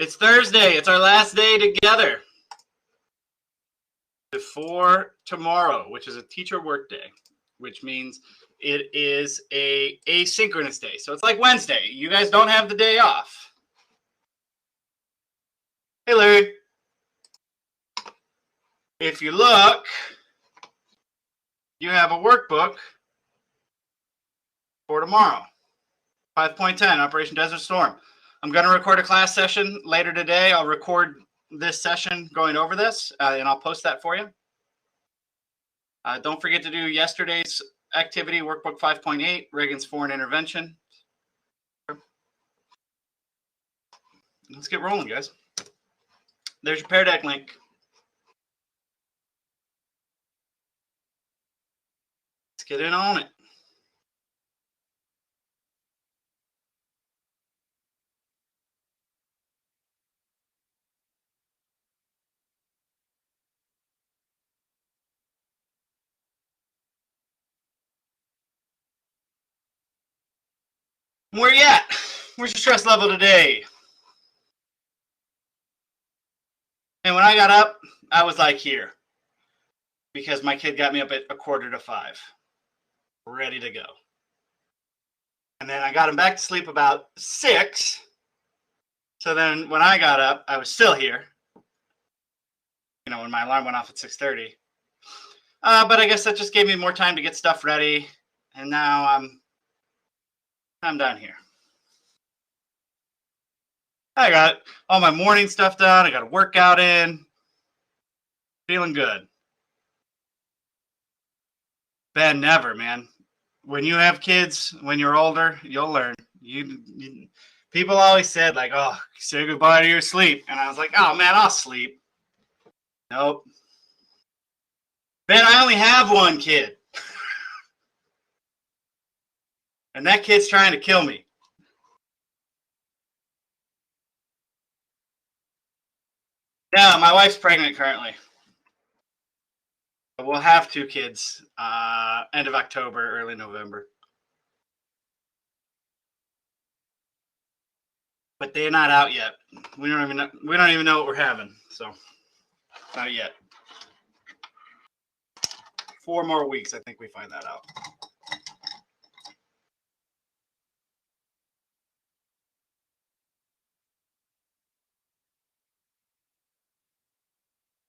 It's Thursday. It's our last day together before tomorrow, which is a teacher work day, which means it is a asynchronous day. So it's like Wednesday. You guys don't have the day off. Hey, Larry. If you look, you have a workbook for tomorrow. 5.10, Operation Desert Storm. I'm going to record a class session later today. I'll record this session going over this, and I'll post that for you. Don't forget to do yesterday's activity, workbook 5.8, Reagan's Foreign Intervention. Let's get rolling, guys. There's your Pear Deck link. Let's get in on it. Where you at? Where's your stress level today? And when I got up, I was like here, because my kid got me up at 4:45, ready to go. And then I got him back to sleep about 6. So then when I got up, I was still here. You know, when my alarm went off at 6:30. But I guess that just gave me more time to get stuff ready. And now I'm done here. I got all my morning stuff done. I got a workout in. Feeling good. Ben, never, man. When you have kids, when you're older, you'll learn. People always said, like, oh, say goodbye to your sleep. And I was like, oh, man, I'll sleep. Nope. Ben, I only have one kid. And that kid's trying to kill me. Yeah, my wife's pregnant currently. We'll have 2 kids end of October, early November. But they're not out yet. We don't even know what we're having. So not yet. 4 more weeks, I think we find that out.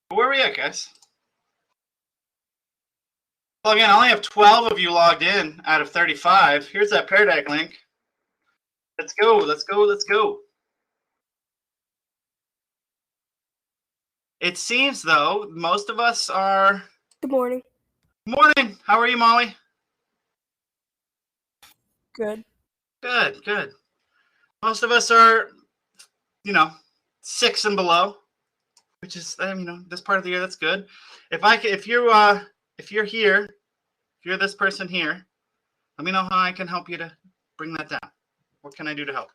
Where are we at, guys? Well, again, I only have 12 of you logged in out of 35. Here's that Pear Deck link. Let's go, let's go, let's go. It seems, though, most of us are... Good morning. Morning. How are you, Molly? Good. Good, good. Most of us are, 6 and below, which is, this part of the year, that's good. If you're here, if you're this person here, let me know how I can help you to bring that down. What can I do to help?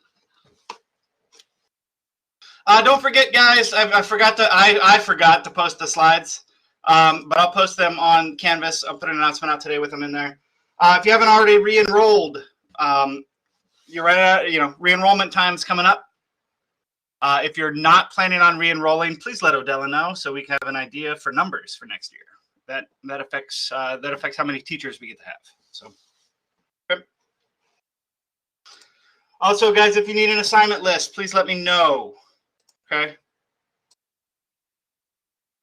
Don't forget, guys, I forgot to post the slides, but I'll post them on Canvas. I'll put an announcement out today with them in there. If you haven't already re-enrolled, you're right at, re-enrollment time's coming up. If you're not planning on re-enrolling, please let Odella know so we can have an idea for numbers for next year. That affects how many teachers we get to have. So, okay. Also, guys, if you need an assignment list, please let me know. Okay.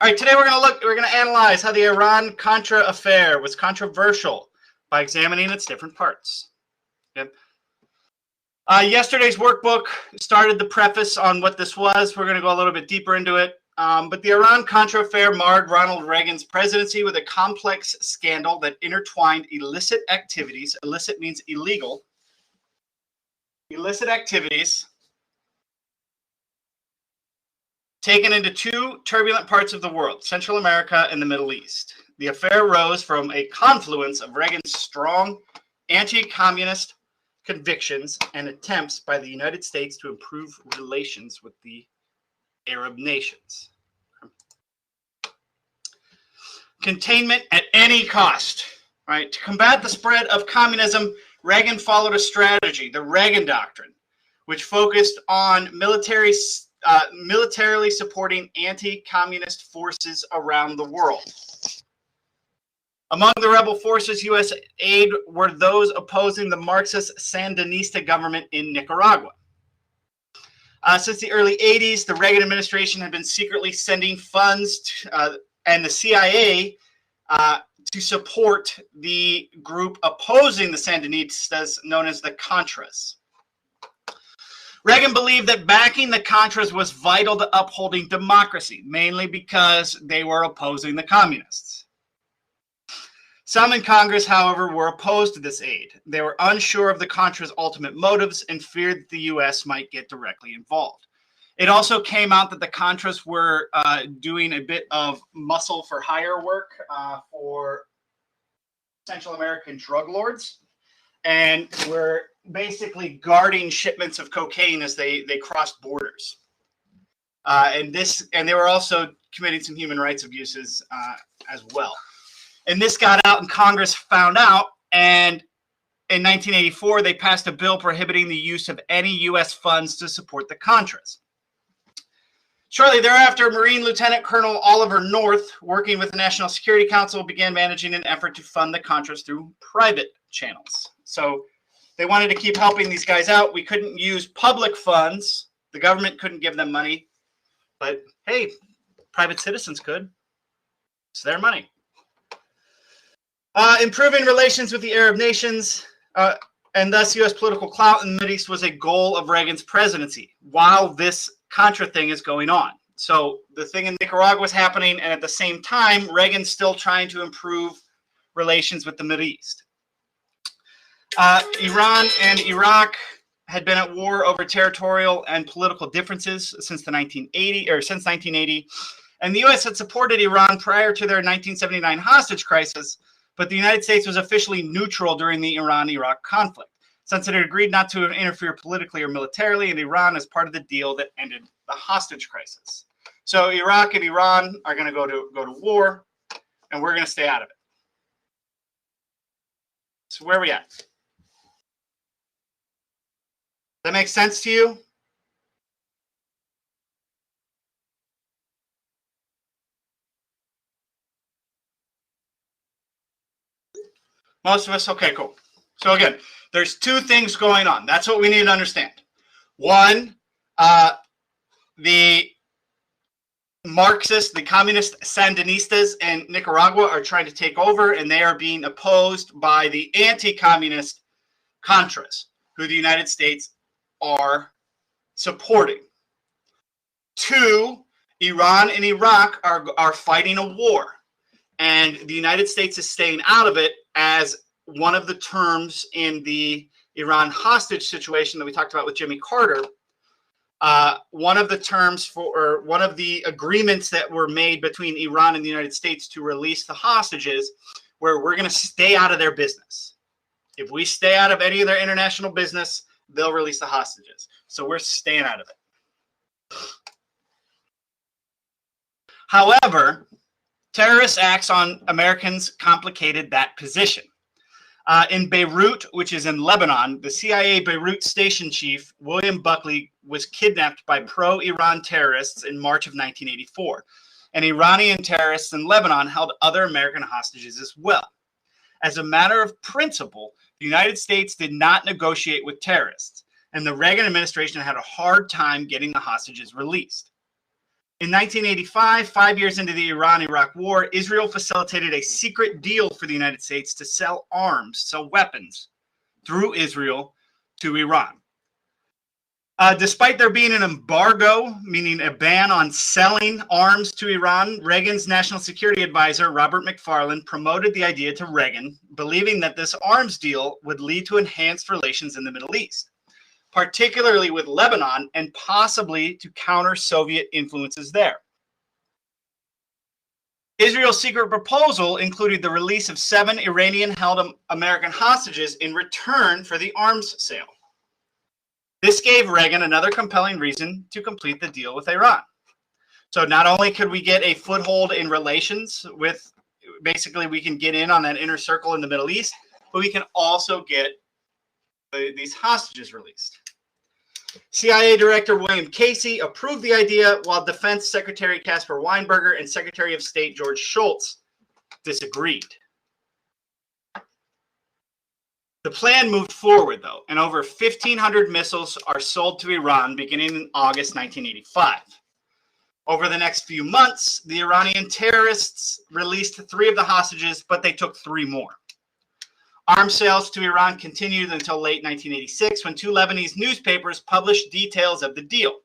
All right. Today we're gonna analyze how the Iran-Contra affair was controversial by examining its different parts. Okay. Yesterday's workbook started the preface on what this was. We're going to go a little bit deeper into it. But the Iran-Contra affair marred Ronald Reagan's presidency with a complex scandal that intertwined illicit activities. Illicit means illegal. Illicit activities taken into 2 turbulent parts of the world, Central America and the Middle East. The affair rose from a confluence of Reagan's strong anti-communist convictions and attempts by the United States to improve relations with the Arab nations. Containment at any cost, right? To combat the spread of communism, Reagan followed a strategy, the Reagan Doctrine, which focused on military militarily supporting anti-communist forces around the world. Among the rebel forces, U.S. aid were those opposing the Marxist Sandinista government in Nicaragua. Since the early 80s, the Reagan administration had been secretly sending funds to, and the CIA to support the group opposing the Sandinistas, known as the Contras. Reagan believed that backing the Contras was vital to upholding democracy, mainly because they were opposing the communists. Some in Congress, however, were opposed to this aid. They were unsure of the Contras' ultimate motives and feared that the U.S. might get directly involved. It also came out that the Contras were doing a bit of muscle for hire work for Central American drug lords, and were basically guarding shipments of cocaine as they crossed borders. And they were also committing some human rights abuses as well. And this got out, and Congress found out, and in 1984, they passed a bill prohibiting the use of any U.S. funds to support the Contras. Shortly thereafter, Marine Lieutenant Colonel Oliver North, working with the National Security Council, began managing an effort to fund the Contras through private channels. So they wanted to keep helping these guys out. We couldn't use public funds. The government couldn't give them money. But, hey, private citizens could. It's their money. Improving relations with the Arab nations and thus U.S. political clout in the Middle East was a goal of Reagan's presidency while this Contra thing is going on. So the thing in Nicaragua was happening, and at the same time, Reagan's still trying to improve relations with the Middle East. Iran and Iraq had been at war over territorial and political differences since 1980, and the U.S. had supported Iran prior to their 1979 hostage crisis, but the United States was officially neutral during the Iran-Iraq conflict, since it had agreed not to interfere politically or militarily in Iran as part of the deal that ended the hostage crisis. So Iraq and Iran are going to go to war, and we're going to stay out of it. So where are we at? Does that make sense to you? Most of us? Okay, cool. So again, there's two things going on. That's what we need to understand. One, the Marxist, the communist Sandinistas in Nicaragua are trying to take over, and they are being opposed by the anti-communist Contras, who the United States are supporting. Two, Iran and Iraq are fighting a war, and the United States is staying out of it as one of the terms in the Iran hostage situation that we talked about with Jimmy Carter. One of the terms or one of the agreements that were made between Iran and the United States to release the hostages, where we're going to stay out of their business. If we stay out of any of their international business, they'll release the hostages. So we're staying out of it. However, terrorist acts on Americans complicated that position. In Beirut, which is in Lebanon, the CIA Beirut station chief, William Buckley, was kidnapped by pro-Iran terrorists in March of 1984. And Iranian terrorists in Lebanon held other American hostages as well. As a matter of principle, the United States did not negotiate with terrorists, and the Reagan administration had a hard time getting the hostages released. In 1985, 5 years into the Iran-Iraq war, Israel facilitated a secret deal for the United States to sell arms, sell weapons, through Israel to Iran. Despite there being an embargo, meaning a ban on selling arms to Iran, Reagan's national security advisor, Robert McFarlane, promoted the idea to Reagan, believing that this arms deal would lead to enhanced relations in the Middle East, particularly with Lebanon, and possibly to counter Soviet influences there. Israel's secret proposal included the release of 7 Iranian-held American hostages in return for the arms sale. This gave Reagan another compelling reason to complete the deal with Iran. So not only could we get a foothold in relations with, basically we can get in on that inner circle in the Middle East, but we can also get these hostages released. CIA Director William Casey approved the idea, while Defense Secretary Caspar Weinberger and Secretary of State George Shultz disagreed. The plan moved forward, though, and over 1,500 missiles are sold to Iran beginning in August 1985. Over the next few months, the Iranian terrorists released 3 of the hostages, but they took 3 more. Arms sales to Iran continued until late 1986, when 2 Lebanese newspapers published details of the deal.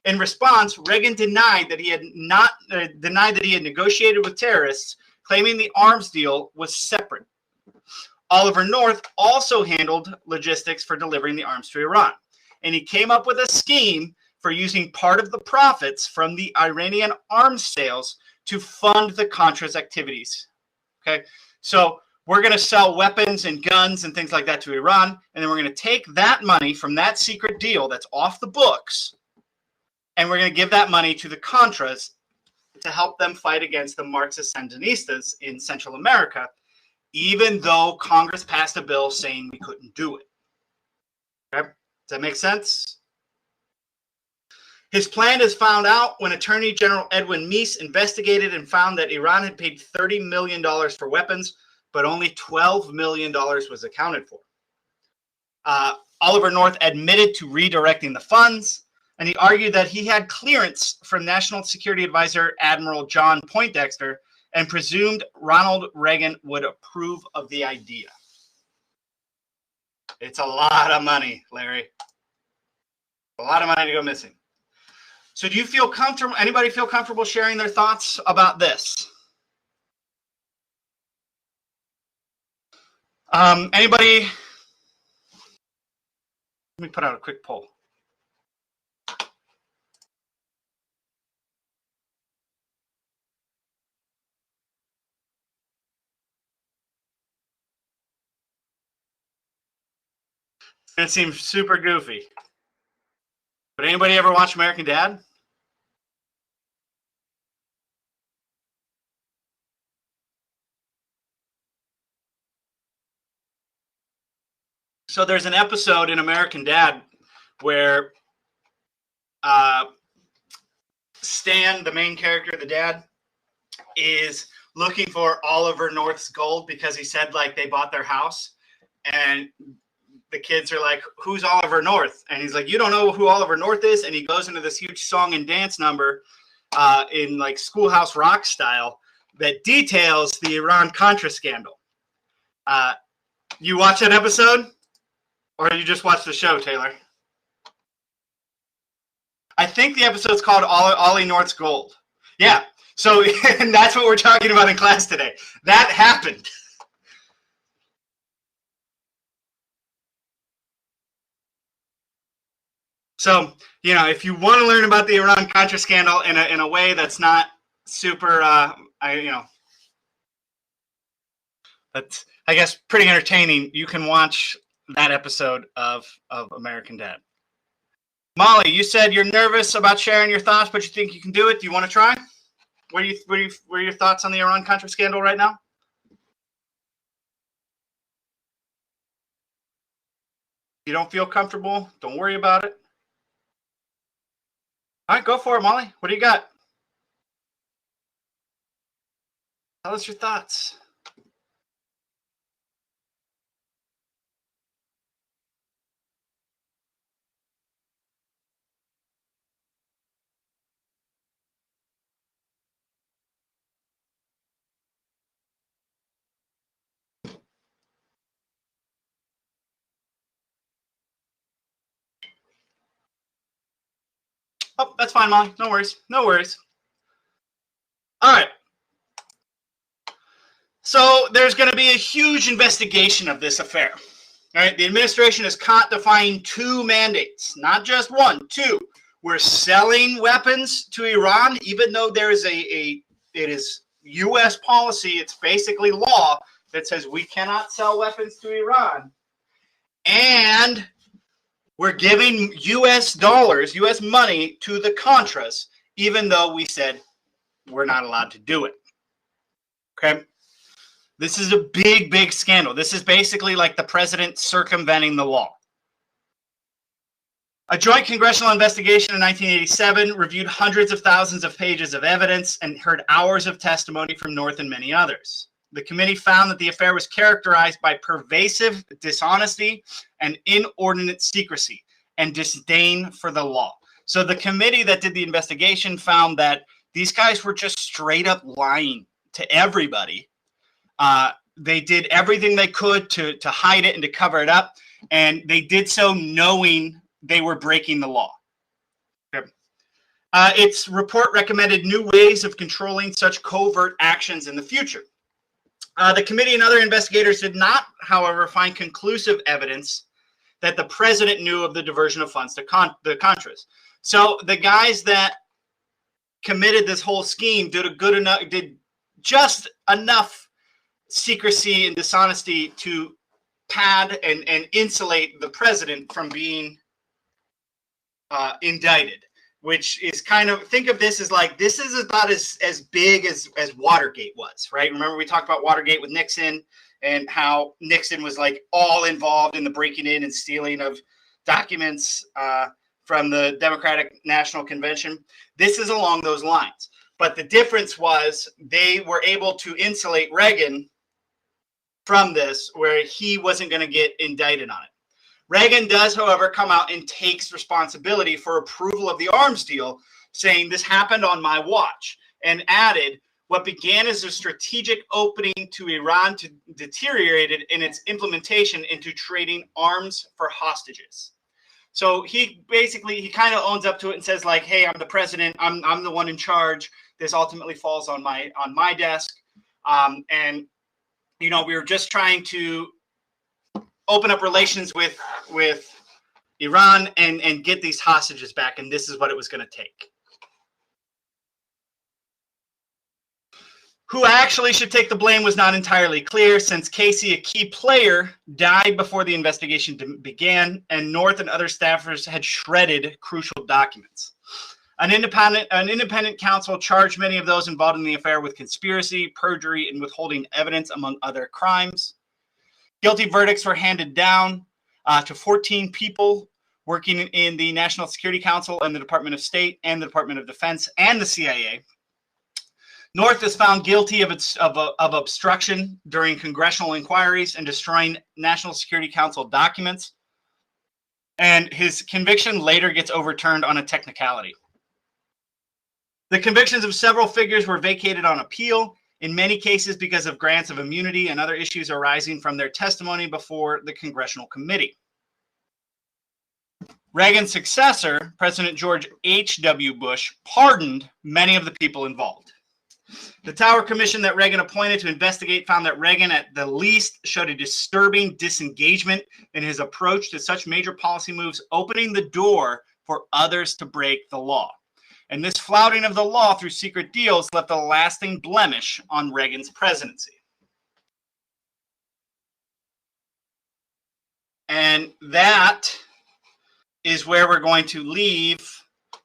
In response, Reagan denied that he had negotiated with terrorists, claiming the arms deal was separate. Oliver North also handled logistics for delivering the arms to Iran, and he came up with a scheme for using part of the profits from the Iranian arms sales to fund the Contras activities. Okay, so we're going to sell weapons and guns and things like that to Iran, and then we're going to take that money from that secret deal that's off the books, and we're going to give that money to the Contras to help them fight against the Marxist Sandinistas in Central America, even though Congress passed a bill saying we couldn't do it. Okay? Does that make sense? His plan is found out when Attorney General Edwin Meese investigated and found that Iran had paid $30 million for weapons, but only $12 million was accounted for. Oliver North admitted to redirecting the funds, and he argued that he had clearance from National Security Advisor Admiral John Poindexter and presumed Ronald Reagan would approve of the idea. It's a lot of money, Larry. A lot of money to go missing. So do you feel comfortable, anybody feel comfortable sharing their thoughts about this? Anybody? Let me put out a quick poll. It seems super goofy. But anybody ever watch American Dad? So there's an episode in American Dad where Stan, the main character, the dad, is looking for Oliver North's gold because he said like they bought their house, and the kids are like, who's Oliver North? And he's like, you don't know who Oliver North is? And he goes into this huge song and dance number in like Schoolhouse Rock style that details the Iran-Contra scandal. You watch that episode? Or you just watch the show, Taylor? I think the episode's called Ollie North's Gold. Yeah. So and that's what we're talking about in class today. That happened. So, you know, if you want to learn about the Iran-Contra scandal in a way that's not super, that's, I guess, pretty entertaining, you can watch that episode of American Dad. Molly, you said you're nervous about sharing your thoughts, but you think you can do it. Do you want to try? What are your thoughts on the Iran-Contra scandal right now? If you don't feel comfortable, don't worry about it. All right, go for it, Molly. What do you got? Tell us your thoughts. Oh, that's fine, Molly. No worries. No worries. All right. So there's going to be a huge investigation of this affair. All right. The administration is caught defying 2 mandates, not just 1, 2. We're selling weapons to Iran, even though there is it is U.S. policy. It's basically law that says we cannot sell weapons to Iran. And we're giving U.S. dollars, U.S. money to the Contras, even though we said we're not allowed to do it. Okay? This is a big, big scandal. This is basically like the president circumventing the law. A joint congressional investigation in 1987 reviewed hundreds of thousands of pages of evidence and heard hours of testimony from North and many others. The committee found that the affair was characterized by pervasive dishonesty and inordinate secrecy and disdain for the law. So the committee that did the investigation found that these guys were just straight up lying to everybody. They did everything they could to hide it and to cover it up, and they did so knowing they were breaking the law. Okay. Its report recommended new ways of controlling such covert actions in the future. The committee and other investigators did not, however, find conclusive evidence that the president knew of the diversion of funds to the Contras. So the guys that committed this whole scheme did just enough secrecy and dishonesty to pad and insulate the president from being indicted, which is kind of, think of this as like, this is about as big as Watergate was, right? Remember we talked about Watergate with Nixon and how Nixon was like all involved in the breaking in and stealing of documents from the Democratic National Convention. This is along those lines. But the difference was they were able to insulate Reagan from this, where he wasn't going to get indicted on it. Reagan does, however, come out and takes responsibility for approval of the arms deal, saying this happened on my watch, and added what began as a strategic opening to Iran to deteriorated in its implementation into trading arms for hostages. So he kind of owns up to it and says like, hey, I'm the president. I'm the one in charge. This ultimately falls on my desk. And, you know, we were just trying to open up relations with Iran and get these hostages back. And this is what it was going to take. Who actually should take the blame was not entirely clear, since Casey, a key player, died before the investigation began, and North and other staffers had shredded crucial documents. An independent counsel charged many of those involved in the affair with conspiracy, perjury, and withholding evidence, among other crimes. Guilty verdicts were handed down to 14 people working in the National Security Council and the Department of State and the Department of Defense and the CIA. North is found guilty of obstruction during congressional inquiries and destroying National Security Council documents. And his conviction later gets overturned on a technicality. The convictions of several figures were vacated on appeal, in many cases because of grants of immunity and other issues arising from their testimony before the Congressional Committee. Reagan's successor, President George H.W. Bush, pardoned many of the people involved. The Tower Commission that Reagan appointed to investigate found that Reagan at the least showed a disturbing disengagement in his approach to such major policy moves, opening the door for others to break the law. And this flouting of the law through secret deals left a lasting blemish on Reagan's presidency. And that is where we're going to leave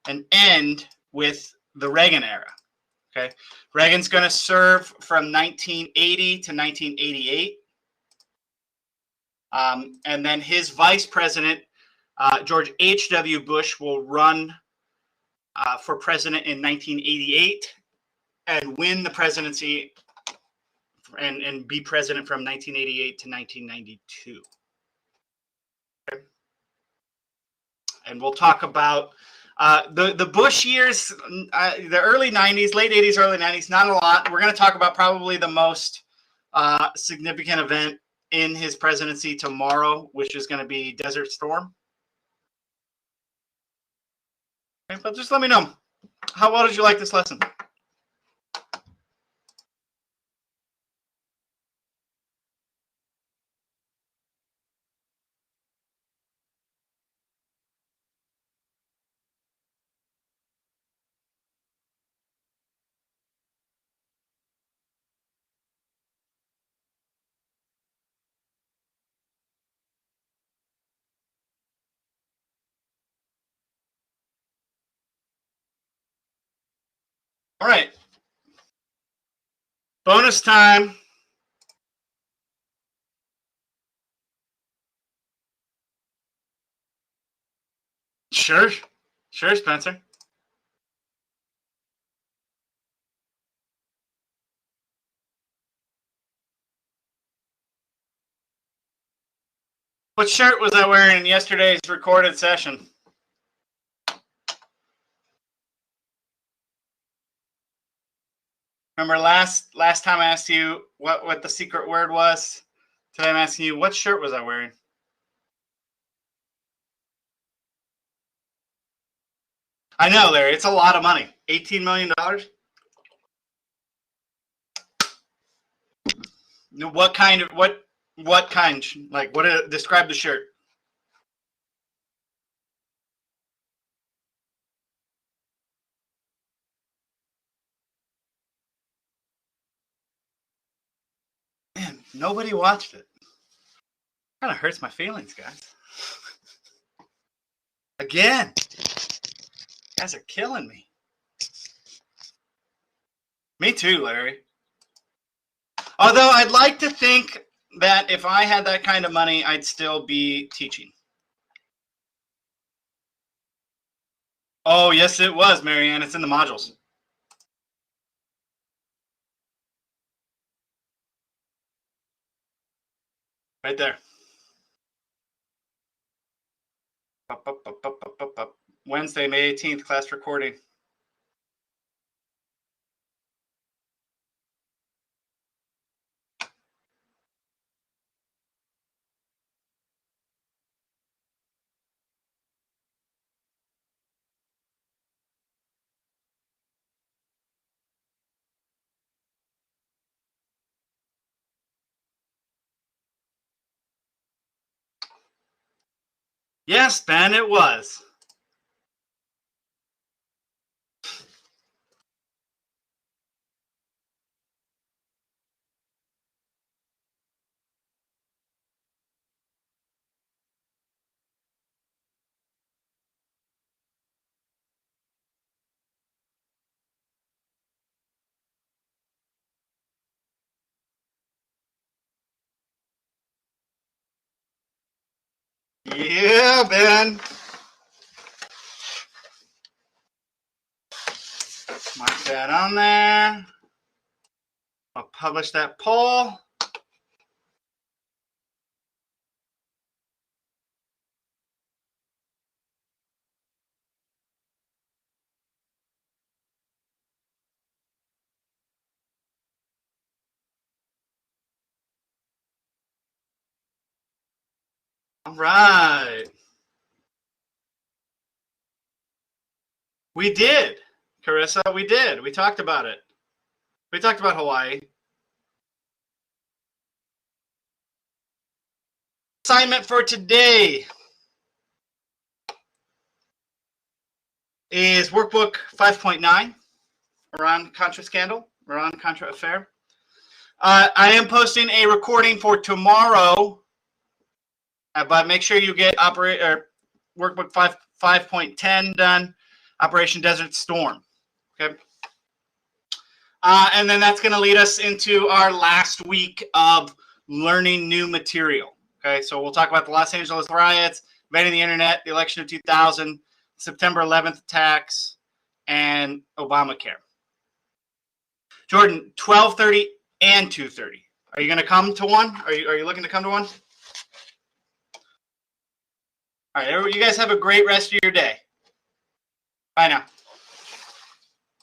and end with the Reagan era. Okay, Reagan's going to serve from 1980 to 1988. And then his vice president, George H.W. Bush, will run for president in 1988 and win the presidency and be president from 1988 to 1992. Okay. And we'll talk about the Bush years, the early 90s, late 80s, early 90s, not a lot. We're going to talk about probably the most significant event in his presidency tomorrow, which is going to be Desert Storm. Okay, but just let me know, how well did you like this lesson? All right. Bonus time. Sure. Sure, Spencer. What shirt was I wearing in yesterday's recorded session? Remember last time I asked you what the secret word was? Today I'm asking you, what shirt was I wearing? I know, Larry. It's a lot of money. $18 million? What kind? Like, describe the shirt. Man, nobody watched it. Kind of hurts my feelings, guys. Again. You guys are killing me. Me too, Larry. Although I'd like to think that if I had that kind of money, I'd still be teaching. Oh, yes, it was, Marianne. It's in the modules. Right there. Up. Wednesday, May 18th, class recording. Yes, Ben, it was. Yeah, Ben. Mark that on there. I'll publish that poll. All right. We did, Carissa. We did. We talked about it. We talked about Hawaii. Assignment for today is workbook 5.9, Iran Contra scandal, Iran Contra affair. I am posting a recording for tomorrow, but make sure you get workbook 5.10 done, Operation Desert Storm. Okay. And then that's going to lead us into our last week of learning new material. Okay, so we'll talk about the Los Angeles riots, banning the internet, the election of 2000, September 11th attacks, and Obamacare. Jordan, 12:30 and 2:30. Are you going to come to one? Are you looking to come to one? All right, you guys have a great rest of your day. Bye now.